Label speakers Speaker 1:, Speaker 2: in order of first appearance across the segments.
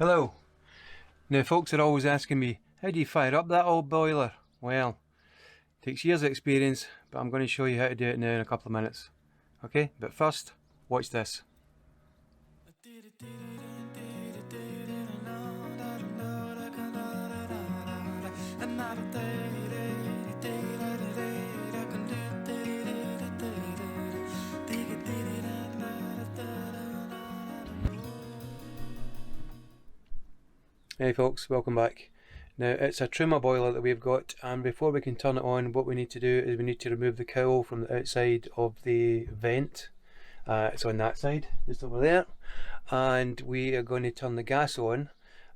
Speaker 1: Hello. Now folks are always asking me, how do you fire up that old boiler? Well, it takes years of experience, but I'm going to show you how to do it now in a couple of minutes. Okay, but first, watch this. Hey folks, welcome back. Now it's a Truma boiler that we've got, and before we can turn it on, what we need to do is we need to remove the cowl from the outside of the vent. It's on that side, just over there, and we are going to turn the gas on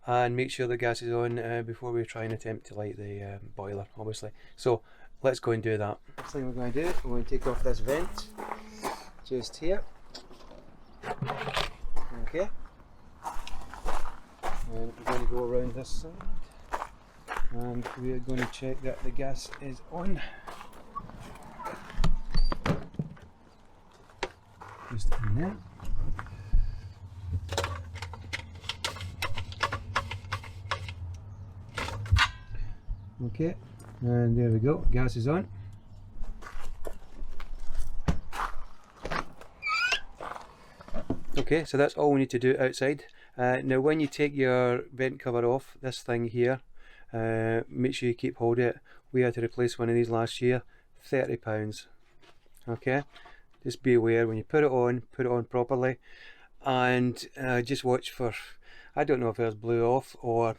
Speaker 1: and make sure the gas is on before we try and attempt to light the boiler, obviously. So let's go and do that. First thing we're going to do, we're going to take off this vent just here. Okay. And we're going to go around this side, and we are going to check that the gas is on. Just in there. Okay, and there we go, gas is on. Okay, so that's all we need to do outside. Now when you take your vent cover off, this thing here, make sure you keep hold of it. We had to replace one of these last year, £30. Okay, just be aware when you put it on properly, and just watch for, I don't know if it was blew off or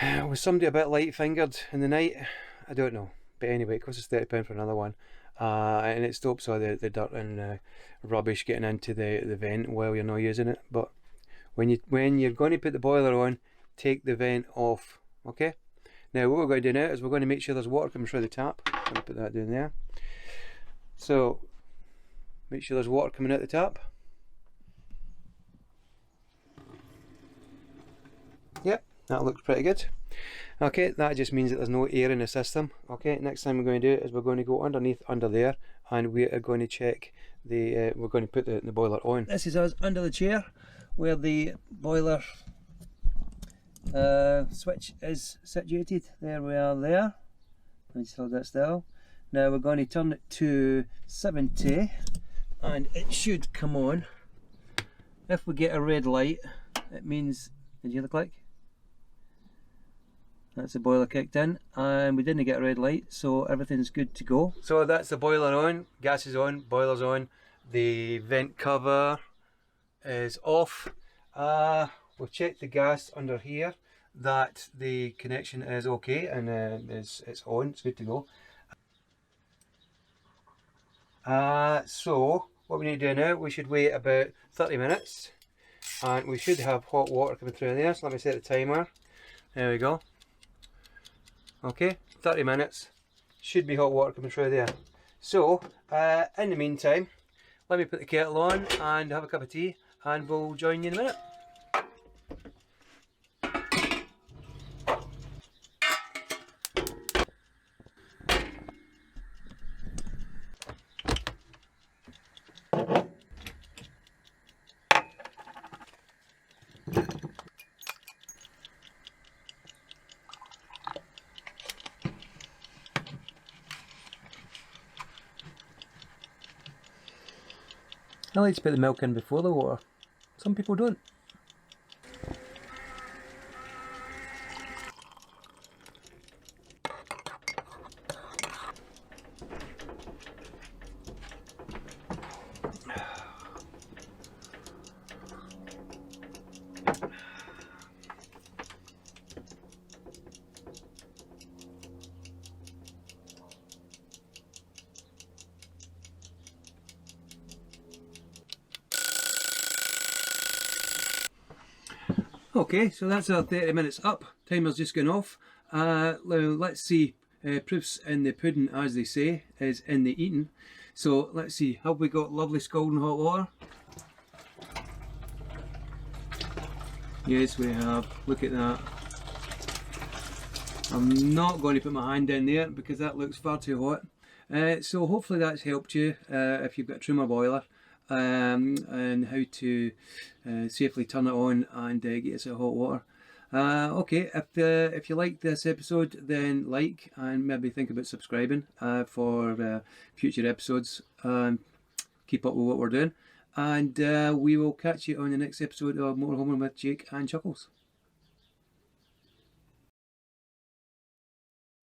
Speaker 1: was somebody a bit light fingered in the night, I don't know, but anyway it costs us £30 for another one. And it stops all the dirt and rubbish getting into the vent while you're not using it. But when you're going to put the boiler on, take the vent off. Okay, now what we're going to do now is we're going to make sure there's water coming through the tap. I'm going to put that down there. So make sure there's water coming out the tap. Yep, that looks pretty good. Okay, that just means that there's no air in the system. Okay, next thing we're going to do is we're going to go underneath under there, and we are going to check the we're going to put the boiler on. This is us under the chair where the boiler switch is situated. There we are there. Let me just hold that still. Now we're going to turn it to 70 and it should come on. If we get a red light, it means, did you hear the click? That's the boiler kicked in, and we didn't get a red light, so everything's good to go. So that's the boiler on, gas is on, boiler's on, the vent cover is off. We've checked the gas under here, that the connection is okay, and it's on, it's good to go. So what we need to do now, we should wait about 30 minutes, and we should have hot water coming through there. So let me set the timer. There we go. Okay, 30 minutes, should be hot water coming through there. So in the meantime, let me put the kettle on and have a cup of tea, and we'll join you in a minute. I like to put the milk in before the water. Some people don't. Okay, so that's our 30 minutes up. Timer's just gone off. Now let's see. Proofs in the pudding, as they say, is in the eating. So let's see. Have we got lovely scalding hot water? Yes, we have. Look at that. I'm not going to put my hand in there because that looks far too hot. So hopefully that's helped you if you've got a Truma boiler. and how to safely turn it on and get us out hot water. Okay, if you like this episode, then like and maybe think about subscribing for future episodes. Keep up with what we're doing, and we will catch you on the next episode of Motorhoming with Jake and Chuckles.